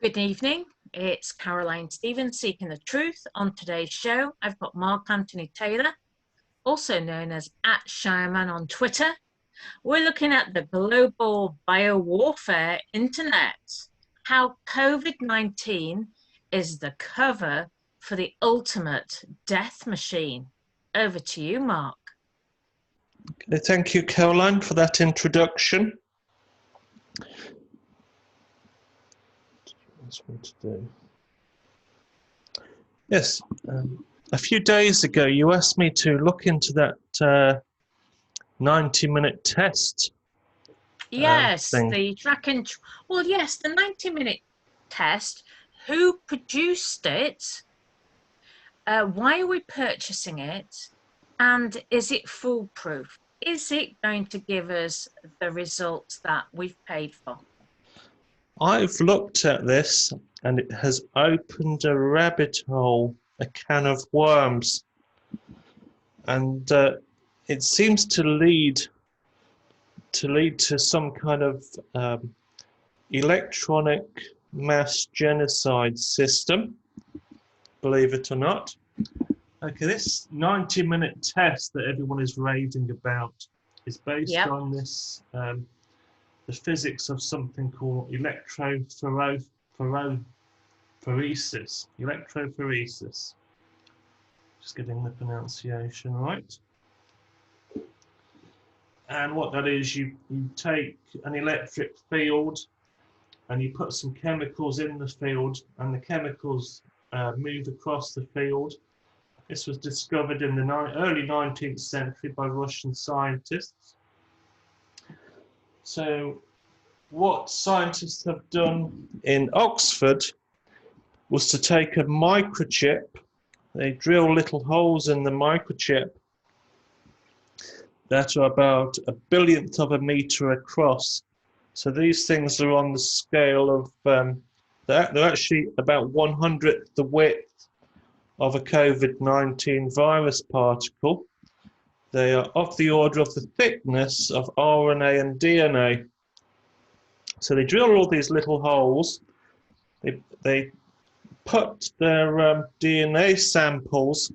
Good evening. It's Caroline Stevens seeking the truth. On today's show, I've got Mark Anthony Taylor, also known as @Shireman on Twitter. We're looking at the global biowarfare internet, how COVID-19 is the cover for the ultimate death machine. Over to you, Mark. Thank you, Caroline, for that introduction. Yes, a few days ago you asked me to look into that 90-minute test. Yes, thing. the track and yes, the 90-minute test. Who produced it? Why are we purchasing it? And is it foolproof? Is it going to give us the results that we've paid for? I've looked at this and it has opened a rabbit hole, a can of worms. And it seems to lead to some kind of electronic mass genocide system, believe it or not. Okay, this 90-minute test that everyone is raving about is based on this, the physics of something called electrophoresis. Electrophoresis. Just getting the pronunciation right. And what that is, you take an electric field and you put some chemicals in the field, and the chemicals move across the field. This was discovered in the early 19th century by Russian scientists. So what scientists have done in Oxford was to take a microchip. They drill little holes in the microchip that are about a billionth of a meter across. So these things are on the scale of, they're actually about 1/100th the width of a COVID-19 virus particle. They are of the order of the thickness of RNA and DNA. So they drill all these little holes. They put their DNA samples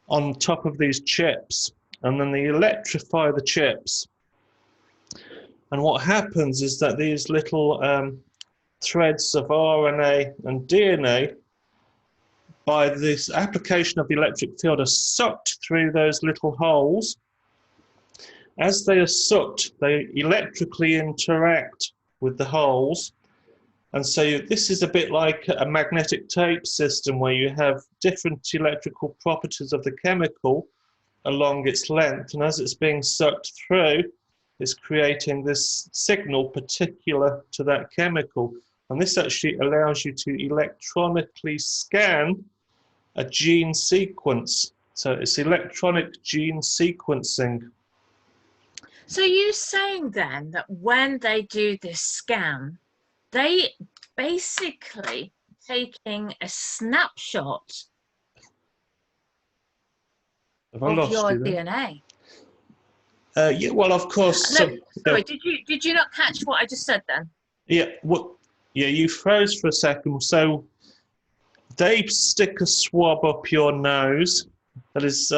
on top of these chips, and then they electrify the chips. And what happens is that these little threads of RNA and DNA, by this application of the electric field, are sucked through those little holes. As they are sucked, they electrically interact with the holes. And so this is a bit like a magnetic tape system where you have different electrical properties of the chemical along its length. And as it's being sucked through, it's creating this signal particular to that chemical. And this actually allows you to electronically scan a gene sequence. So it's electronic gene sequencing. So you're saying then that when they do this scan, they basically taking a snapshot of your DNA? Yeah, well, of course. No, sorry, did you not catch what I just said then? Yeah, yeah, you froze for a second. So they stick a swab up your nose that is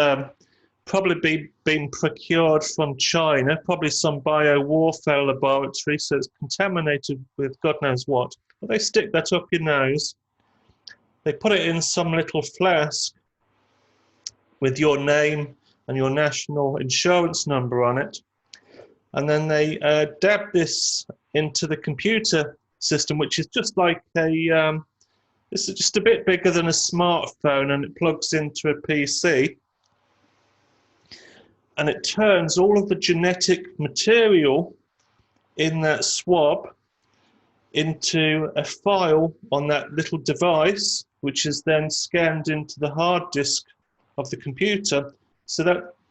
probably been procured from China, probably some biowarfare laboratory, so it's contaminated with God knows what. But they stick that up your nose. They put it in some little flask with your name and your national insurance number on it. And then they dab this into the computer system, which is just like it's just a bit bigger than a smartphone, and it plugs into a PC. And it turns all of the genetic material in that swab into a file on that little device, which is then scanned into the hard disk of the computer. So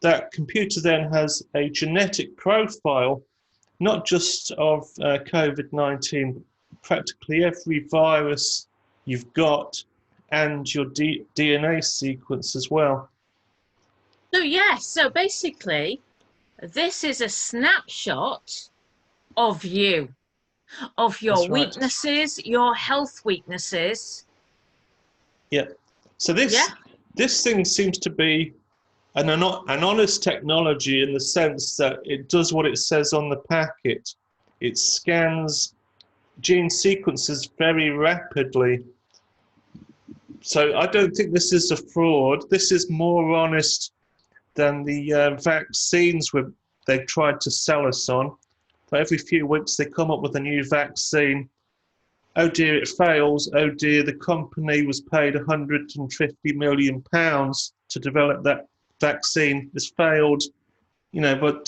that computer then has a genetic profile, not just of COVID-19, practically every virus you've got, and your DNA sequence as well. So yes, so basically, this is a snapshot of you. of your That's right. weaknesses, your health weaknesses. Yeah. So Yeah. this thing seems to be an honest technology in the sense that it does what it says on the packet. It scans gene sequences very rapidly. So I don't think this is a fraud. This is more honest than the vaccines they've tried to sell us on. For every few weeks, they come up with a new vaccine. Oh dear, it fails. Oh dear, the company was paid £150 million to develop that vaccine. It's failed, but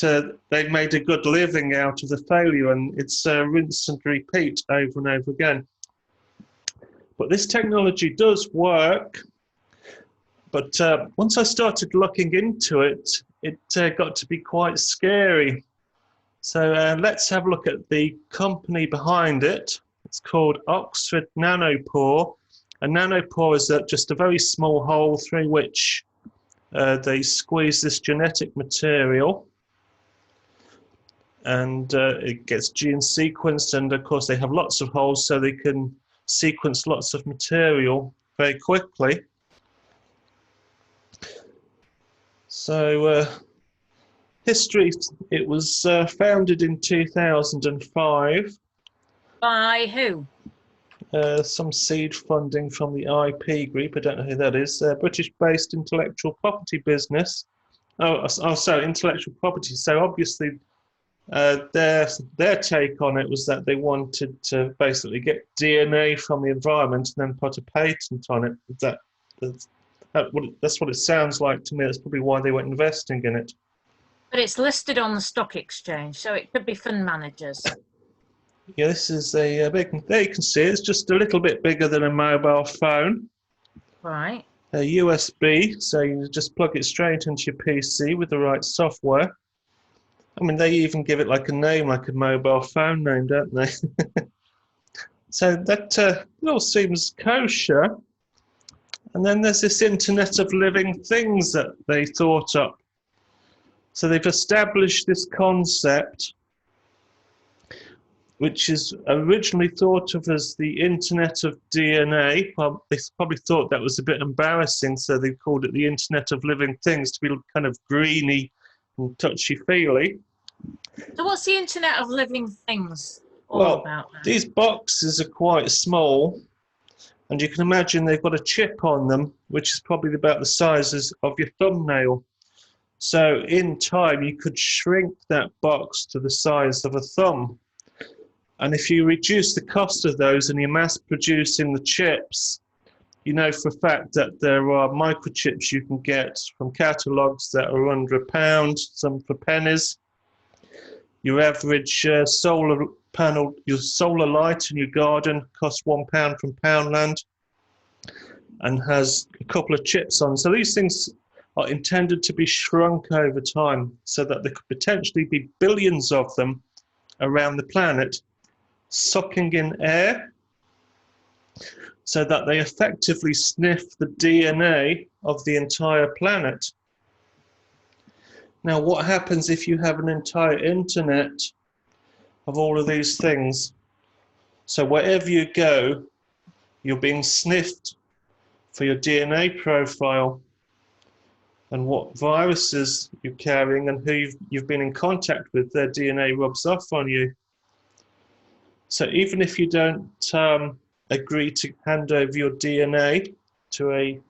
they've made a good living out of the failure, and it's rinse and repeat over and over again. But this technology does work. But once I started looking into it, it got to be quite scary. So let's have a look at the company behind it. It's called Oxford Nanopore. A nanopore is just a very small hole through which they squeeze this genetic material. And it gets gene sequenced. And of course, they have lots of holes so they can sequence lots of material very quickly. So history, it was founded in 2005. By who? Some seed funding from the IP group. I don't know who that is. British-based intellectual property business. Oh, sorry, intellectual property. So obviously, their take on it was that they wanted to basically get DNA from the environment and then put a patent on it. That's what it sounds like to me. That's probably why they were investing in it. But it's listed on the stock exchange, so it could be fund managers. Yeah, this is a big. There you can see it's just a little bit bigger than a mobile phone. Right. A USB, so you just plug it straight into your PC with the right software. I mean, they even give it like a name, like a mobile phone name, don't they? So that it all seems kosher. And then there's this Internet of Living Things that they thought up. So they've established this concept, which is originally thought of as the Internet of DNA. Well, they probably thought that was a bit embarrassing, so they called it the Internet of Living Things to be kind of greeny and touchy-feely. So what's the Internet of Living Things all about then? These boxes are quite small, and you can imagine they've got a chip on them, which is probably about the size of your thumbnail. So in time, you could shrink that box to the size of a thumb. And if you reduce the cost of those and you're mass producing the chips, you know for a fact that there are microchips you can get from catalogues that are under £1, some for pennies. Your average solar panel, your solar light in your garden costs £1 from Poundland and has a couple of chips on. So these things are intended to be shrunk over time so that there could potentially be billions of them around the planet, sucking in air so that they effectively sniff the DNA of the entire planet. Now, what happens if you have an entire internet of all of these things? So wherever you go, you're being sniffed for your DNA profile and what viruses you're carrying and who you've been in contact with. Their DNA rubs off on you. So even if you don't agree to hand over your DNA to a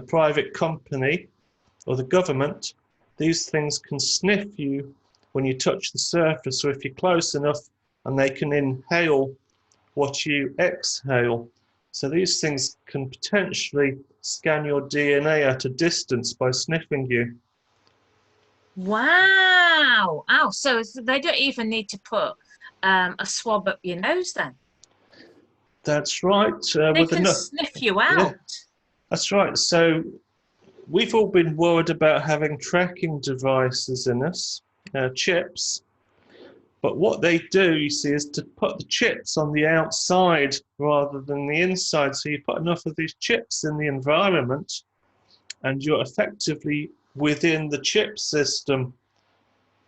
private company or the government, these things can sniff you when you touch the surface, or if you're close enough, and they can inhale what you exhale. So these things can potentially scan your DNA at a distance by sniffing you. Wow. Oh, so they don't even need to put a swab up your nose then? That's right. They can sniff you out. Yeah, that's right. So we've all been worried about having tracking devices in us, chips. But what they do, you see, is to put the chips on the outside rather than the inside. So you put enough of these chips in the environment and you're effectively within the chip system.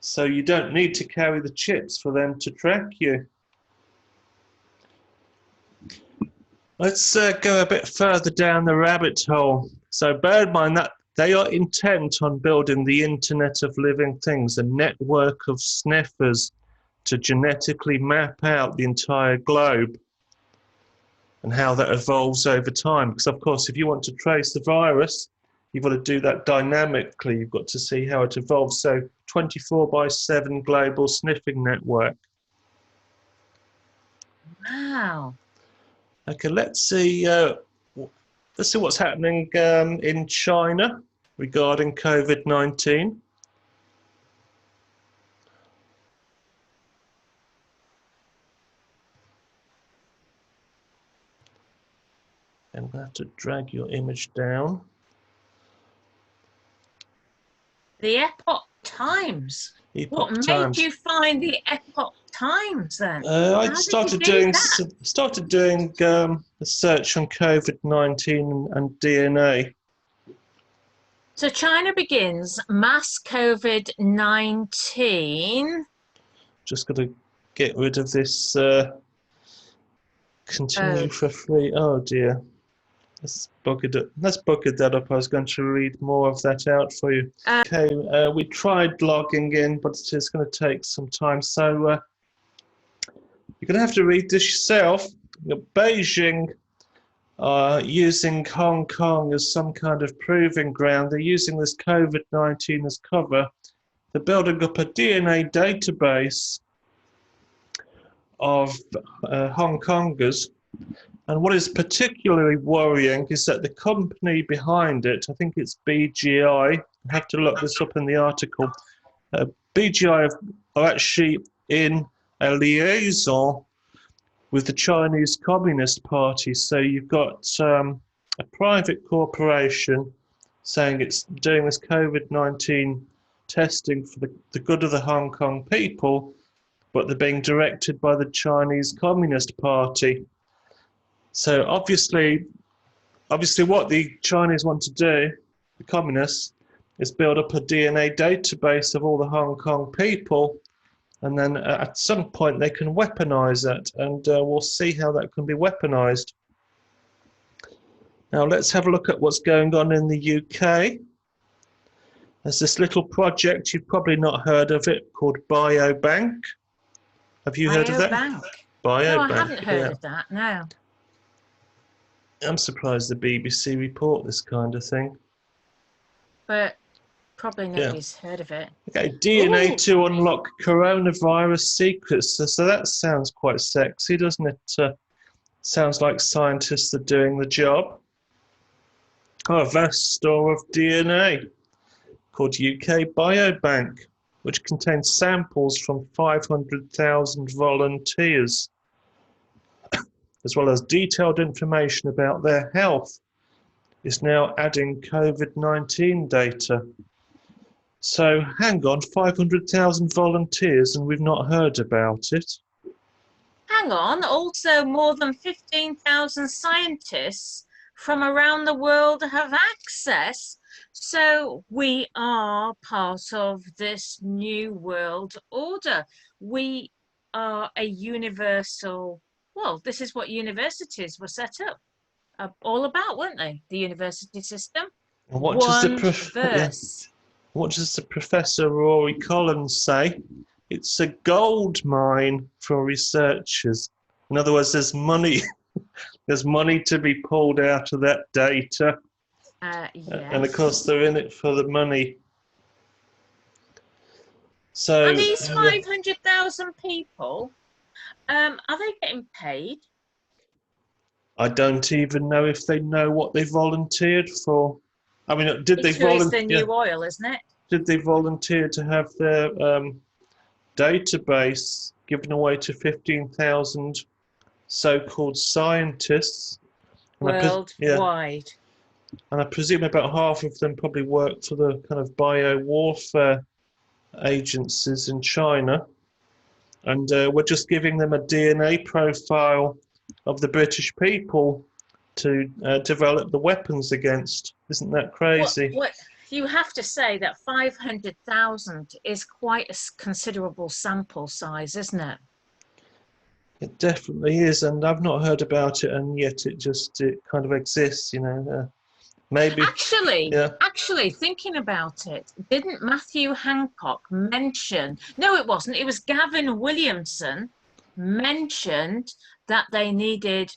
So you don't need to carry the chips for them to track you. Let's go a bit further down the rabbit hole. So bear in mind that they are intent on building the Internet of Living Things, a network of sniffers to genetically map out the entire globe and how that evolves over time. Because, of course, if you want to trace the virus, you've got to do that dynamically. You've got to see how it evolves. So 24/7 global sniffing network. Wow. Okay, let's see what's happening in China regarding COVID-19. I'm going to have to drag your image down. The Epoch Times. Epoch What Times. made you find the Epoch Times then? I How started did you do doing a search on COVID-19 and DNA. So China begins mass COVID-19. Just got to get rid of this continue for free. Oh dear. Let's buggered that up. I was going to read more of that out for you. Okay, we tried logging in, but it's just going to take some time. So you're going to have to read this yourself. Beijing are using Hong Kong as some kind of proving ground. They're using this COVID-19 as cover. They're building up a DNA database of Hong Kongers. And what is particularly worrying is that the company behind it, I think it's BGI, I have to look this up in the article, BGI are actually in a liaison with the Chinese Communist Party. So you've got a private corporation saying it's doing this COVID-19 testing for the good of the Hong Kong people, but they're being directed by the Chinese Communist Party. So obviously what the Chinese want to do, the communists, is build up a DNA database of all the Hong Kong people, and then at some point they can weaponize it, and we'll see how that can be weaponized. Now let's have a look at what's going on in the UK. There's this little project, you've probably not heard of it, called Biobank. Have you heard of that? Biobank. No, I haven't heard of that, no. I'm surprised the BBC report this kind of thing. But probably nobody's heard of it. Okay, DNA to unlock coronavirus secrets. So that sounds quite sexy, doesn't it? Sounds like scientists are doing the job. Oh, a vast store of DNA called UK Biobank, which contains samples from 500,000 volunteers, as well as detailed information about their health, is now adding COVID-19 data. So hang on, 500,000 volunteers and we've not heard about it. Hang on, also more than 15,000 scientists from around the world have access. So we are part of this new world order. We are a universal, well, this is what universities were set up all about, weren't they? The university system. What does the Professor Rory Collins say? It's a gold mine for researchers. In other words, there's money. There's money to be pulled out of that data. Yes. And of course, they're in it for the money. So, are these 500,000 people, are they getting paid? I don't even know if they know what they volunteered for. I mean, did they volunteer? It's the new oil, isn't it? Did they volunteer to have their database given away to 15,000 so-called scientists? Worldwide. And I presume about half of them probably work for the kind of biowarfare agencies in China. And we're just giving them a DNA profile of the British people to develop the weapons against. Isn't that crazy? What you have to say that 500,000 is quite a considerable sample size, isn't it? It definitely is, and I've not heard about it, and yet it kind of exists, maybe, Actually, yeah. actually, thinking about it, didn't Matthew Hancock mention? No, it wasn't. It was Gavin Williamson mentioned that they needed,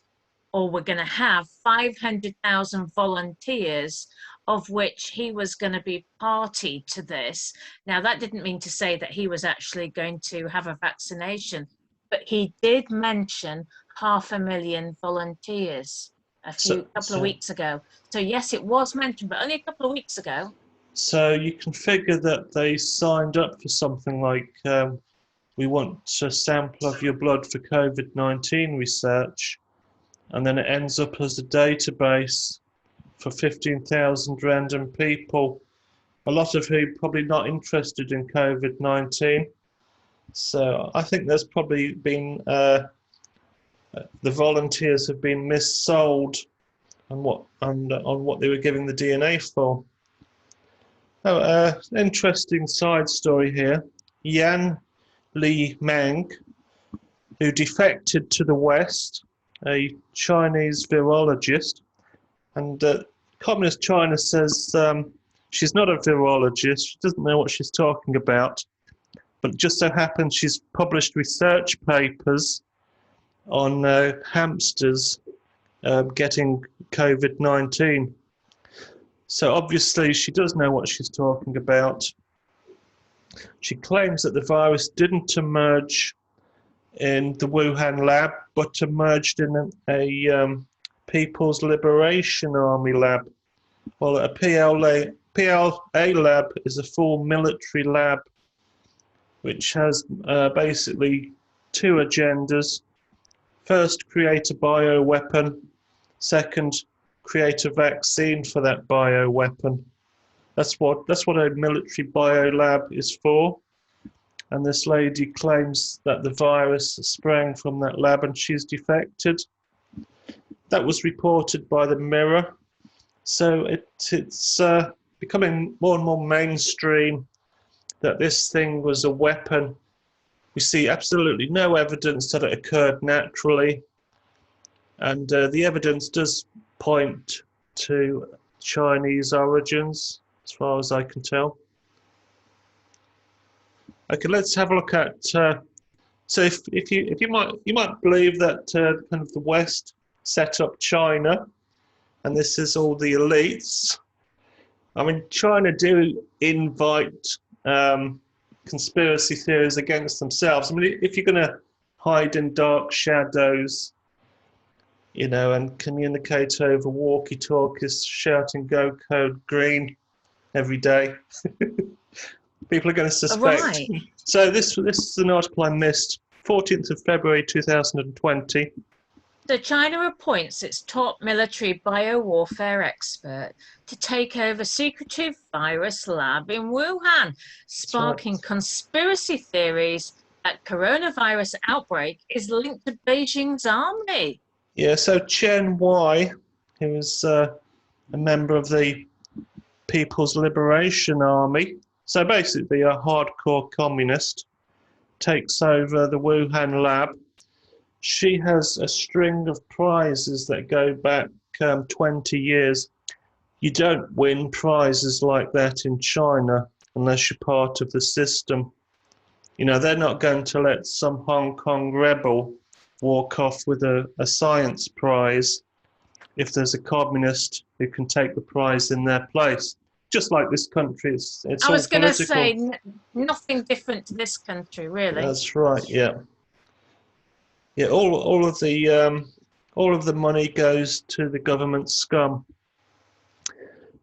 or were going to have 500,000 volunteers, of which he was going to be party to this. Now, that didn't mean to say that he was actually going to have a vaccination, but he did mention 500,000 volunteers a So, couple of so, weeks ago. So yes, it was mentioned, but only a couple of weeks ago. so you can figure that they signed up for something like, we want a sample of your blood for COVID-19 research, and then it ends up as a database for 15,000 random people, a lot of whom probably not interested in COVID-19. So I think there's probably been the volunteers have been missold on what they were giving the DNA for. Oh, interesting side story here. Yan Li Meng, who defected to the West, a Chinese virologist, and Communist China says she's not a virologist, she doesn't know what she's talking about, but it just so happens she's published research papers on hamsters getting COVID-19. So obviously she does know what she's talking about. She claims that the virus didn't emerge in the Wuhan lab, but emerged in a People's Liberation Army lab. Well, a PLA lab is a full military lab which has basically two agendas. First, create a bioweapon. Second, create a vaccine for that bioweapon. That's what a military biolab is for. And this lady claims that the virus sprang from that lab and she's defected. That was reported by the Mirror. So it's becoming more and more mainstream that this thing was a weapon. We see absolutely no evidence that it occurred naturally. And the evidence does point to Chinese origins, as far as I can tell. Okay, let's have a look at. So if you might believe that kind of the West set up China, and this is all the elites. I mean, China do invite conspiracy theories against themselves. I mean, if you're going to hide in dark shadows, and communicate over walkie-talkies, shouting "Go Code Green" every day, people are going to suspect. Right. So this is an article I missed, 14th of February 2020. So China appoints its top military biowarfare expert to take over secretive virus lab in Wuhan, sparking conspiracy theories that coronavirus outbreak is linked to Beijing's army. Yeah, so Chen Wai, who is a member of the People's Liberation Army, so basically a hardcore communist, takes over the Wuhan lab. She has a string of prizes that go back 20 years. You don't win prizes like that in China unless you're part of the system. They're not going to let some Hong Kong rebel walk off with a science prize if there's a communist who can take the prize in their place. Just like this country, it's I was going to say nothing different to this country, really. That's right. Yeah. Yeah. All of the money goes to the government scum.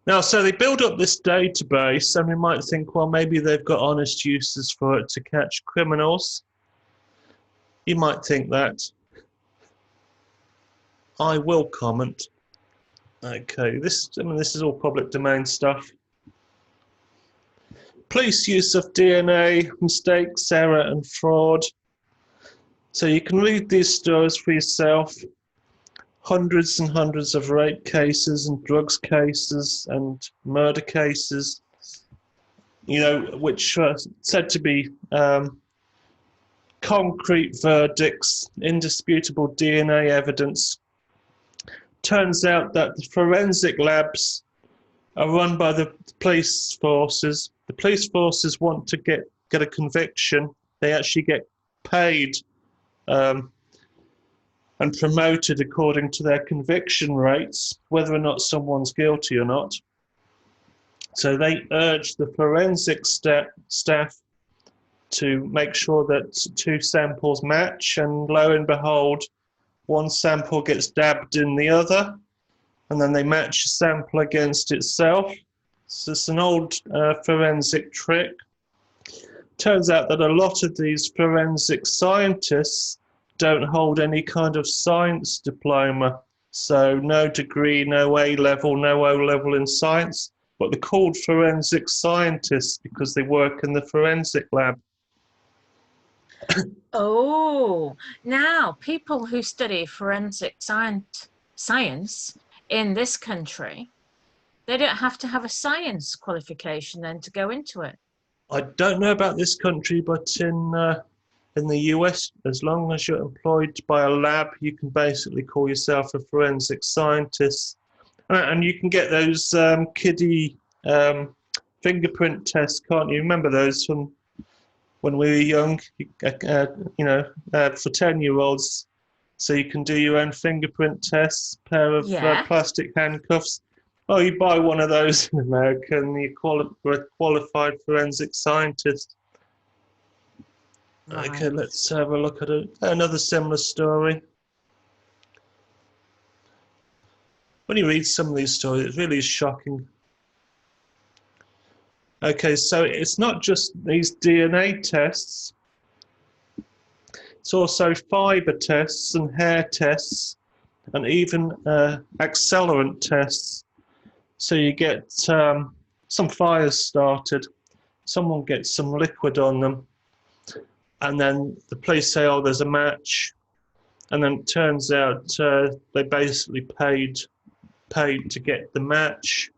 Now, so they build up this database, and we might think, well, maybe they've got honest uses for it to catch criminals. You might think that. I will comment. Okay, this is all public domain stuff. Police use of DNA, mistakes, error, and fraud. So you can read these stories for yourself. Hundreds and hundreds of rape cases and drugs cases and murder cases, which are said to be concrete verdicts, indisputable DNA evidence. Turns out that the forensic labs are run by the police forces. The police forces want to get a conviction. They actually get paid and promoted according to their conviction rates, whether or not someone's guilty or not. So they urge the forensic staff to make sure that two samples match, and lo and behold, one sample gets dabbed in the other, and then they match a sample against itself. So it's an old forensic trick. Turns out that a lot of these forensic scientists don't hold any kind of science diploma. So no degree, no A-level, no O-level in science, but they're called forensic scientists because they work in the forensic lab. Oh, now people who study forensic science in this country, they don't have to have a science qualification then to go into it. I don't know about this country, but in the US, as long as you're employed by a lab, you can basically call yourself a forensic scientist. And you can get those kiddie fingerprint tests, can't you? Remember those from when we were young, for 10-year-olds. So you can do your own fingerprint tests, pair of plastic handcuffs. Oh, you buy one of those in America and you're a qualified forensic scientist. Right. Okay, let's have a look at another similar story. When you read some of these stories, it really is shocking. Okay, so it's not just these DNA tests. It's also fiber tests and hair tests and even accelerant tests. So you get some fires started, someone gets some liquid on them, and then the police say, oh, there's a match. And then it turns out they basically paid to get the match.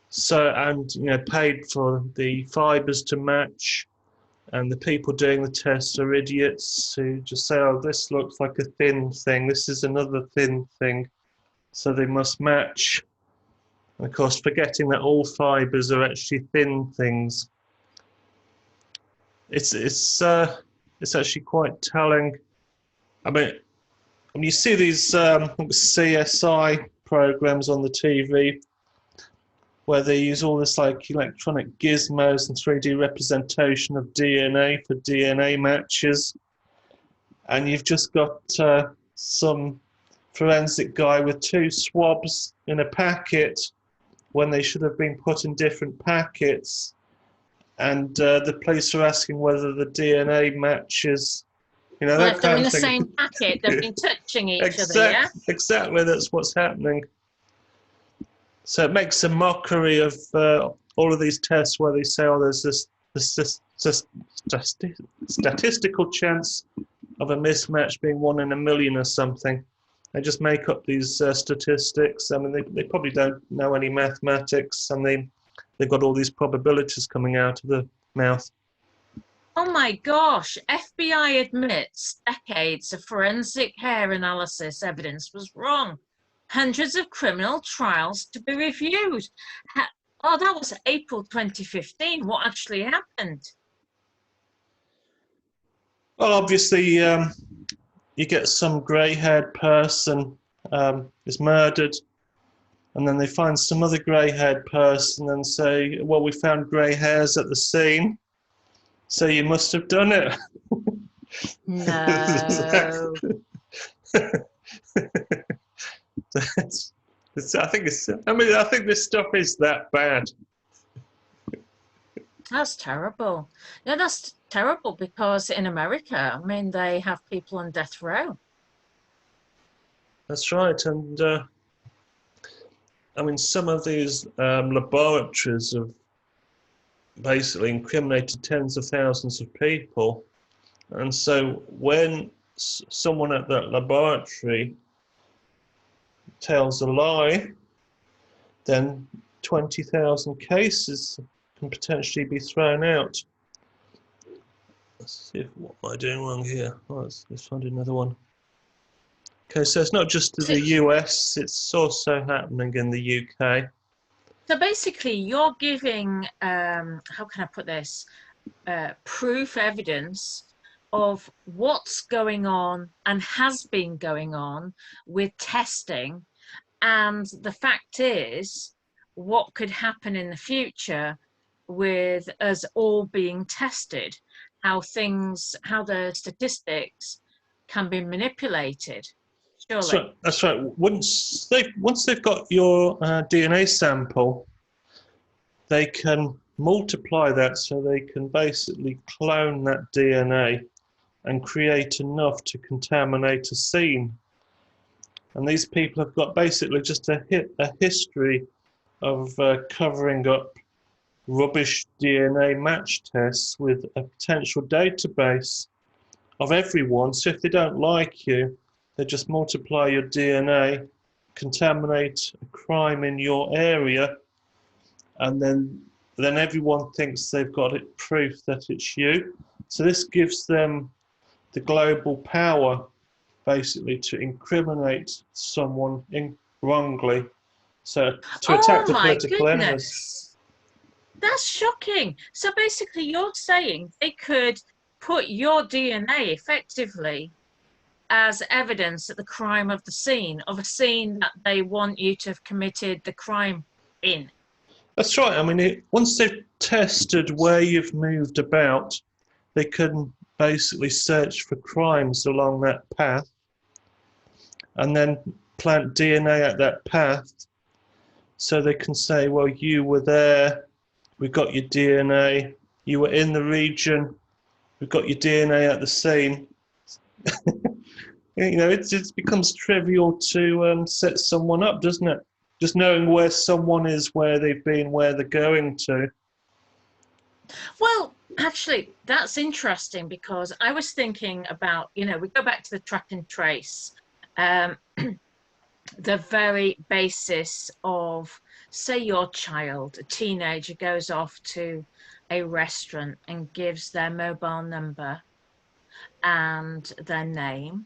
So, and paid for the fibers to match, and the people doing the tests are idiots who just say, oh, this looks like a thin thing, this is another thin thing, so they must match. And of course, forgetting that all fibers are actually thin things. It's actually quite telling. I mean, when you see these CSI programs on the TV, where they use all this like electronic gizmos and 3D representation of DNA for DNA matches, and you've just got some forensic guy with two swabs in a packet when they should have been put in different packets, and the police are asking whether the DNA matches. Well, if they're in the same packet, they've been touching each other, yeah? Exactly, that's what's happening. So it makes a mockery of all of these tests where they say, oh, there's this statistical chance of a mismatch being 1 in a million or something. They just make up these statistics. I mean, they probably don't know any mathematics, and they've got all these probabilities coming out of the mouth. Oh my gosh, FBI admits decades of forensic hair analysis evidence was wrong. Hundreds of criminal trials to be reviewed. Oh, that was April 2015. What actually happened? Well, obviously, you get some grey-haired person is murdered, and then they find some other grey-haired person and say, well, we found grey hairs at the scene, so you must have done it. No. I think this stuff is that bad. That's terrible. No, that's terrible because in America, I mean, they have people on death row. That's right, and I mean, some of these laboratories have basically incriminated tens of thousands of people, and so when someone at that laboratory tells a lie, then 20,000 cases can potentially be thrown out. Let's see what am I doing wrong here. Oh, let's find another one. Okay, so it's not just the US, it's also happening in the UK. So basically, you're giving, how can I put this, proof evidence of what's going on and has been going on with testing. And the fact is, what could happen in the future with us all being tested, how the statistics can be manipulated. Surely. That's right. Once they've got your DNA sample, they can multiply that, so they can basically clone that DNA and create enough to contaminate a scene. And these people have got basically just a history of covering up rubbish DNA match tests with a potential database of everyone. So if they don't like you, they just multiply your DNA, contaminate a crime in your area, and then everyone thinks they've got it proof that it's you. So this gives them the global power, basically, to incriminate someone wrongly. So to attack the political enemies. That's shocking. So basically, you're saying they could put your DNA effectively as evidence at the crime of the scene, of a scene that they want you to have committed the crime in. That's right. I mean, once they've tested where you've moved about, they can basically search for crimes along that path and then plant DNA at that path, so they can say, well, you were there, we got your DNA, you were in the region, we got your DNA at the scene. You know, it becomes trivial to set someone up, doesn't it? Just knowing where someone is, where they've been, where they're going to. Well, actually, that's interesting, because I was thinking about, we go back to the track and trace. The very basis of, say, your child, a teenager, goes off to a restaurant and gives their mobile number and their name,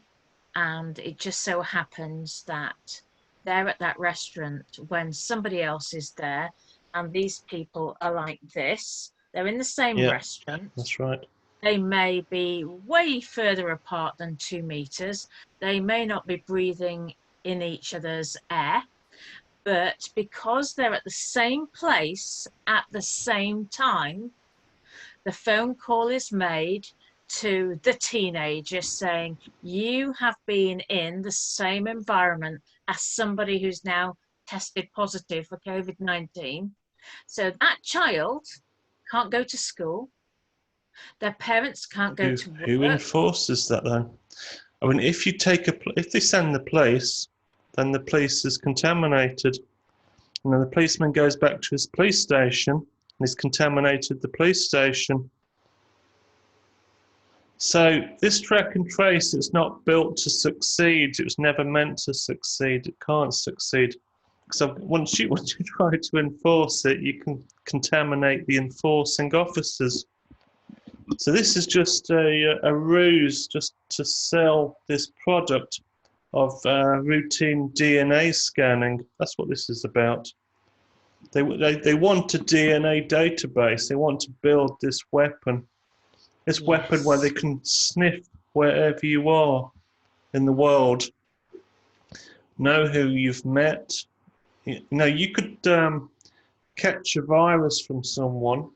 and it just so happens that they're at that restaurant when somebody else is there, and these people are like this. They're in the same restaurant. That's right. They may be way further apart than 2 meters. They may not be breathing in each other's air, but because they're at the same place at the same time, the phone call is made to the teenager saying, you have been in the same environment as somebody who's now tested positive for COVID-19. So that child can't go to school. Their parents can't go to work. Who enforces that then? I mean, if they send the police, then the police is contaminated. And then the policeman goes back to his police station and he's contaminated the police station. So this track and trace, it's not built to succeed. It was never meant to succeed. It can't succeed. Because once you try to enforce it, you can contaminate the enforcing officers. So this is just a ruse just to sell this product of routine DNA scanning. That's what this is about. They want a DNA database. They want to build this weapon. This weapon where they can sniff wherever you are in the world, know who you've met. You know, you could catch a virus from someone.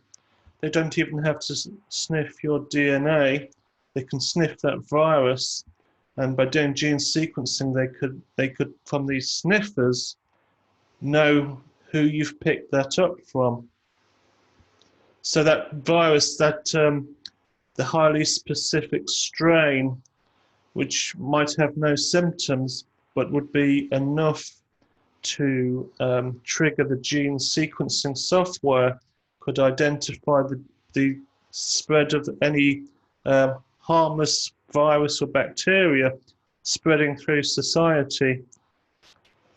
They don't even have to sniff your DNA. They can sniff that virus, and by doing gene sequencing, they could from these sniffers know who you've picked that up from. So that virus, the highly specific strain, which might have no symptoms but would be enough to trigger the gene sequencing software, could identify the spread of any harmless virus or bacteria spreading through society.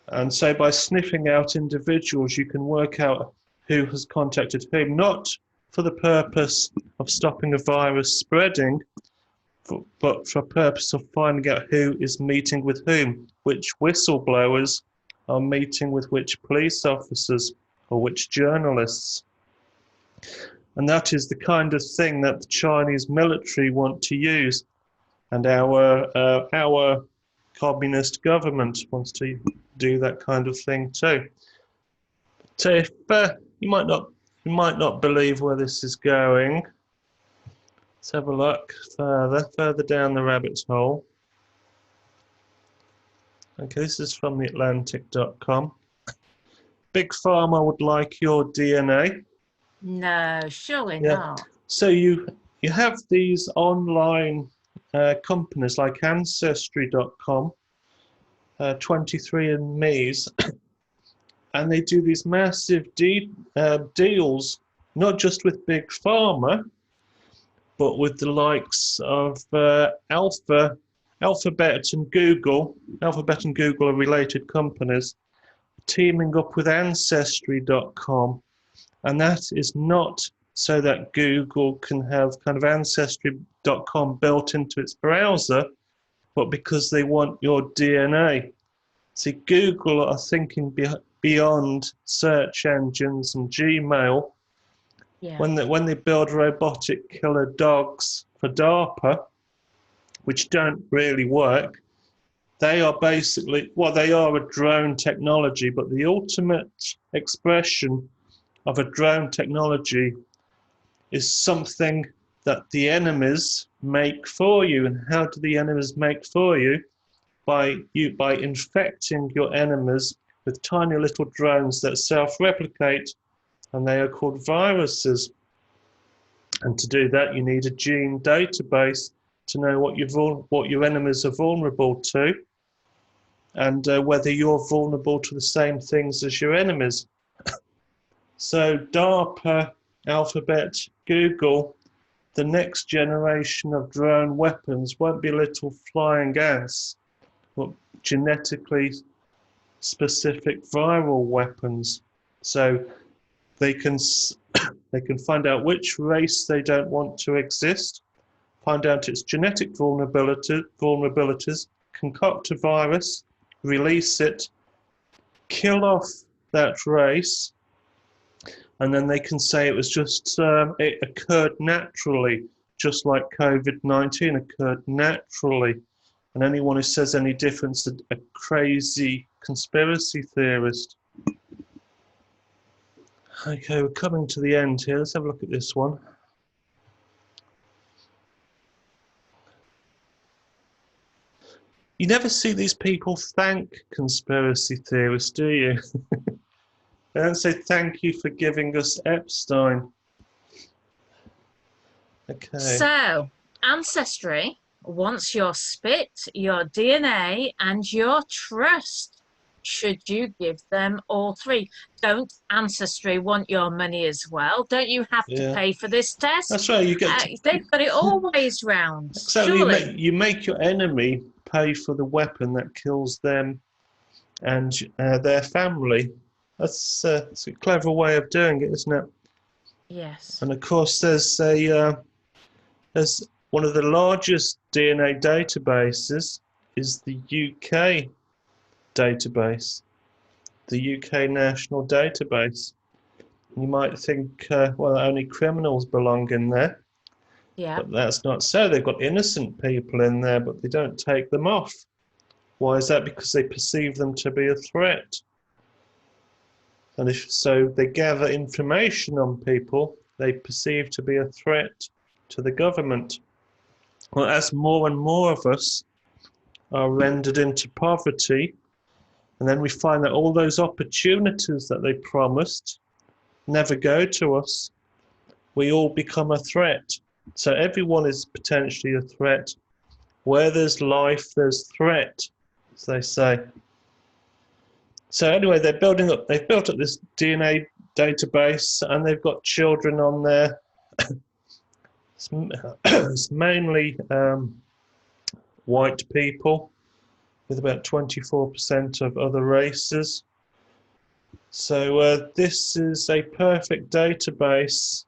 And so by sniffing out individuals, you can work out who has contacted whom, not for the purpose of stopping a virus spreading, but for the purpose of finding out who is meeting with whom, which whistleblowers are meeting with which police officers or which journalists. And that is the kind of thing that the Chinese military want to use, and our communist government wants to do that kind of thing too. So if you might not believe where this is going, let's have a look further down the rabbit hole. Okay, this is from theatlantic.com. Big Pharma would like your DNA. No, surely not. So you have these online companies like Ancestry.com, 23andMe's, and they do these massive deals, not just with Big Pharma, but with the likes of Alphabet and Google. Alphabet and Google are related companies, teaming up with Ancestry.com. And that is not so that Google can have kind of Ancestry.com built into its browser, but because they want your DNA. See, Google are thinking beyond search engines and Gmail. Yeah. When they build robotic killer dogs for DARPA, which don't really work, they are basically, well, they are a drone technology, but the ultimate expression of a drone technology is something that the enemies make for you. And how do the enemies make for you? By infecting your enemies with tiny little drones that self-replicate, and they are called viruses. And to do that, you need a gene database to know what your enemies are vulnerable to, and whether you're vulnerable to the same things as your enemies. So DARPA, Alphabet, Google, the next generation of drone weapons won't be little flying ants, but genetically specific viral weapons. So they can find out which race they don't want to exist, find out its genetic vulnerabilities, concoct a virus, release it, kill off that race, and then they can say it was just, it occurred naturally, just like COVID-19 occurred naturally. And anyone who says any different is a crazy conspiracy theorist. Okay, we're coming to the end here. Let's have a look at this one. You never see these people thank conspiracy theorists, do you? They don't say thank you for giving us Epstein. Okay. So, Ancestry wants your spit, your DNA, and your trust. Should you give them all three? Don't Ancestry want your money as well? Don't you have to pay for this test? That's right. You get they've got it always round. So you make your enemy pay for the weapon that kills them and their family. That's a clever way of doing it, isn't it? Yes. And of course, there's one of the largest DNA databases is the UK database, the UK National Database. You might think, well, only criminals belong in there. Yeah. But that's not so. They've got innocent people in there, but they don't take them off. Why is that? Because they perceive them to be a threat. And if so, they gather information on people they perceive to be a threat to the government. Well, as more and more of us are rendered into poverty, and then we find that all those opportunities that they promised never go to us, we all become a threat. So everyone is potentially a threat. Where there's life, there's threat, as they say. So anyway, they've built up this DNA database, and they've got children on there. It's mainly white people, with about 24% of other races. So this is a perfect database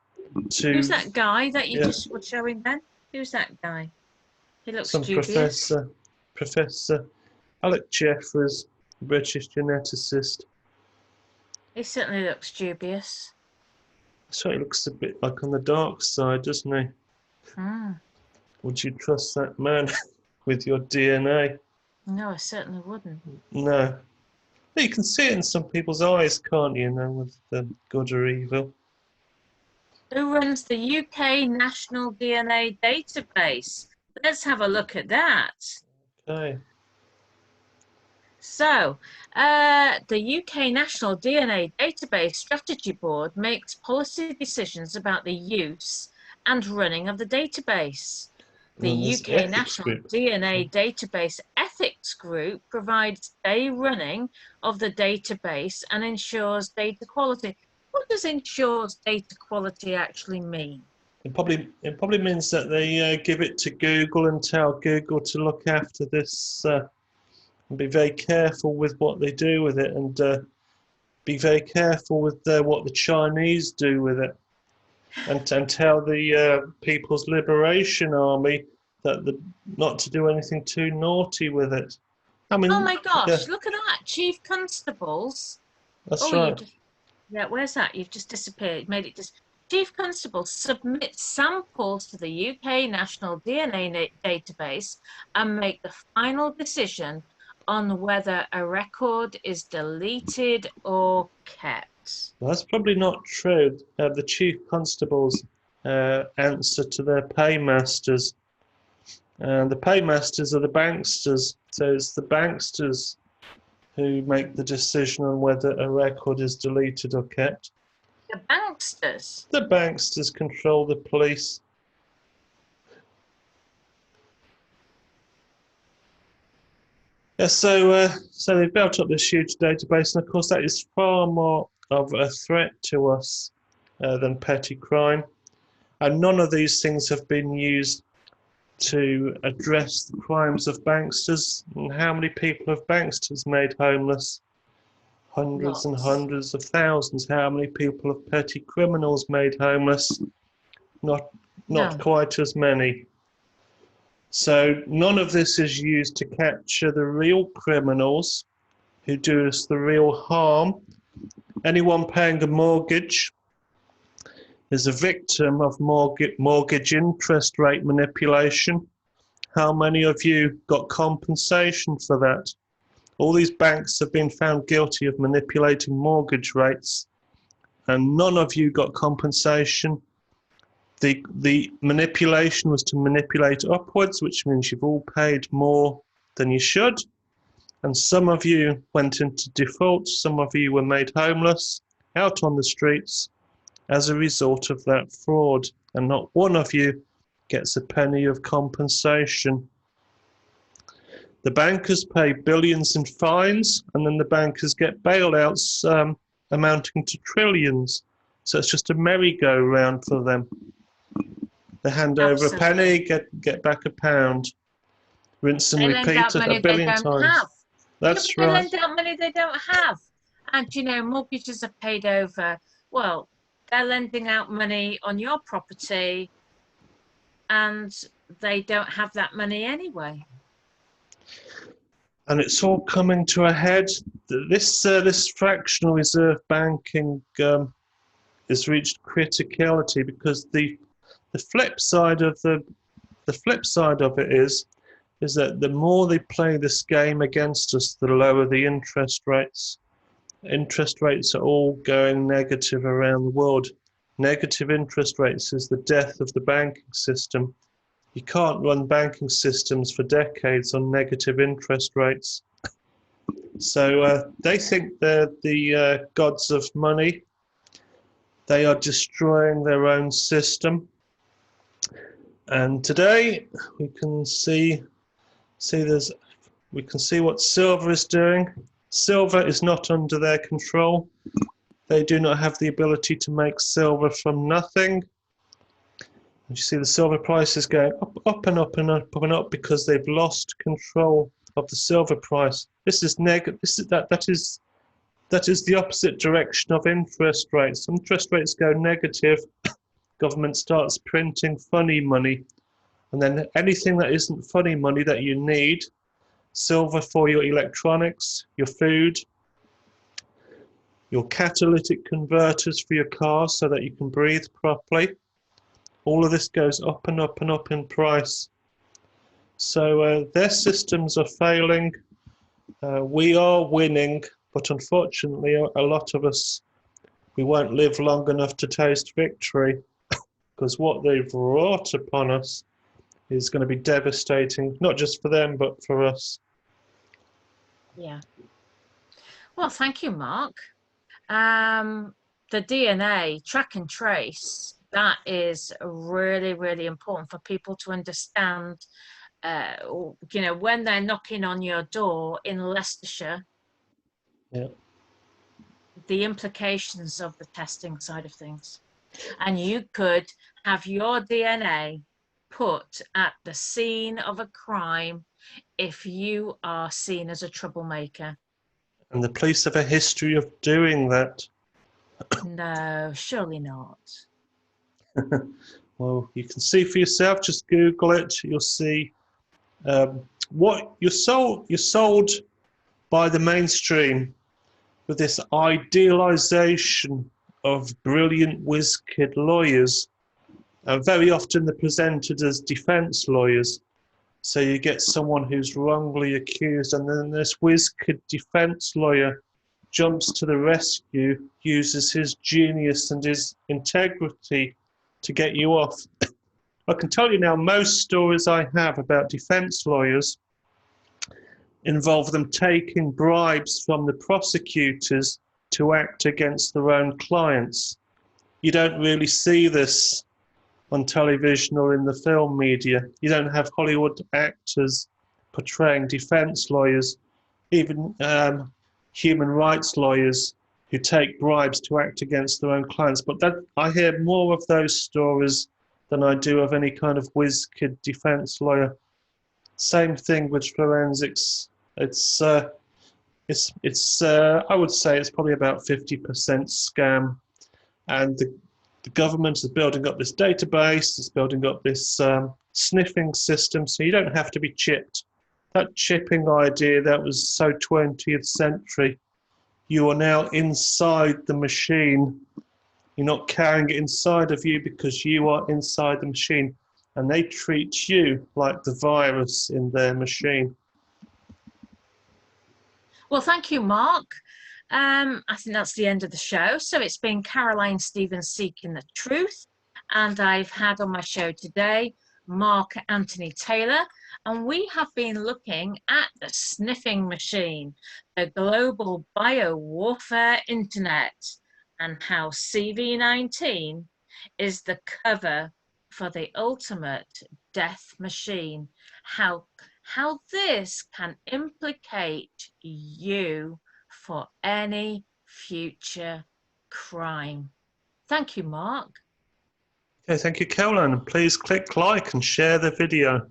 to Who's that guy that you yeah, just were showing then? Who's that guy? He looks some dubious. Professor Alec Jeffreys, British geneticist. He certainly looks dubious. So he looks a bit like on the dark side, doesn't he? Mm. Would you trust that man with your DNA? No, I certainly wouldn't. No. You can see it in some people's eyes, can't you, with the good or evil. Who runs the UK National DNA Database? Let's have a look at that. Okay. So, the UK National DNA Database Strategy Board makes policy decisions about the use and running of the database. The UK National DNA Database Ethics Group provides day running of the database and ensures data quality. What does ensures data quality actually mean? It probably means that they give it to Google and tell Google to look after this and be very careful with what they do with it, and be very careful with what the Chinese do with it, and tell the People's Liberation Army that not to do anything too naughty with it. I mean, oh my gosh, yeah, look at that. Chief Constables. that's Oh, right. yeah, where's that? You've just disappeared. Made it just. Chief Constable submits samples to the UK National DNA Database and make the final decision on whether a record is deleted or kept. Well, that's probably not true. The chief constables answer to their paymasters, and the paymasters are the banksters. So it's the banksters who make the decision on whether a record is deleted or kept. The banksters. The banksters control the police. Yeah, so they've built up this huge database, and of course that is far more of a threat to us than petty crime. And none of these things have been used to address the crimes of banksters. And how many people have banksters made homeless? Hundreds and hundreds of thousands. How many people have petty criminals made homeless? Not quite as many. So none of this is used to capture the real criminals who do us the real harm. Anyone paying a mortgage is a victim of mortgage interest rate manipulation. How many of you got compensation for that? All these banks have been found guilty of manipulating mortgage rates, and none of you got compensation. The manipulation was to manipulate upwards, which means you've all paid more than you should. And some of you went into default. Some of you were made homeless, out on the streets as a result of that fraud. And not one of you gets a penny of compensation. The bankers pay billions in fines, and then the bankers get bailouts amounting to trillions. So it's just a merry-go-round for them. They hand over a penny, get back a pound. Rinse and repeat a billion times. That's right. They lend out money they don't have. And, you know, mortgages are paid over. Well, they're lending out money on your property and they don't have that money anyway. And it's all coming to a head. This fractional reserve banking has reached criticality because the flip side of it is that the more they play this game against us, the lower the interest rates. Interest rates are all going negative around the world. Negative interest rates is the death of the banking system. You can't run banking systems for decades on negative interest rates. So they think they're the gods of money. They are destroying their own system. And today we can see what silver is doing. Silver is not under their control. They do not have the ability to make silver from nothing. And you see the silver price is going up and up and up and up because they've lost control of the silver price. This is negative. That is the opposite direction of interest rates. Interest rates go negative government starts printing funny money. And then anything that isn't funny money that you need, silver for your electronics, your food, your catalytic converters for your car so that you can breathe properly. All of this goes up and up and up in price. So their systems are failing. We are winning, but unfortunately, a lot of us, we won't live long enough to taste victory, because what they've wrought upon us is going to be devastating, not just for them, but for us. Yeah. Well, thank you, Mark. The DNA, track and trace, that is really, really important for people to understand. You know, when they're knocking on your door in Leicestershire, Yeah. the implications of the testing side of things. And you could have your DNA put at the scene of a crime if you are seen as a troublemaker. And the police have a history of doing that. No, surely not. Well, you can see for yourself, just Google it, you'll see what you're sold by the mainstream with this idealization of brilliant whiz-kid lawyers. And very often they're presented as defense lawyers. So you get someone who's wrongly accused, and then this whiz-kid defense lawyer jumps to the rescue, uses his genius and his integrity to get you off. I can tell you now, most stories I have about defense lawyers involve them taking bribes from the prosecutors to act against their own clients. You don't really see this on television or in the film media. You don't have Hollywood actors portraying defense lawyers, even human rights lawyers who take bribes to act against their own clients. But that, I hear more of those stories than I do of any kind of whiz-kid defense lawyer. Same thing with forensics. It's I would say it's probably about 50% scam, and the government is building up this database, is building up this sniffing system, so you don't have to be chipped. That chipping idea, that was so 20th century. You are now inside the machine. You're not carrying it inside of you because you are inside the machine, and they treat you like the virus in their machine. Well, thank you, Mark. I think that's the end of the show. So it's been Caroline Stevens seeking the truth, and I've had on my show today Mark Anthony Taylor, and we have been looking at the sniffing machine, the global biowarfare internet, and how CV19 is the cover for the ultimate death machine. How this can implicate you for any future crime. Thank you, Mark. Okay, thank you, Caroline. Please click like and share the video.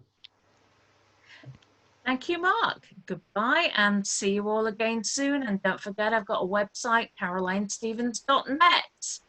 Thank you, Mark. Goodbye, and see you all again soon. And don't forget, I've got a website, carolinestevens.net.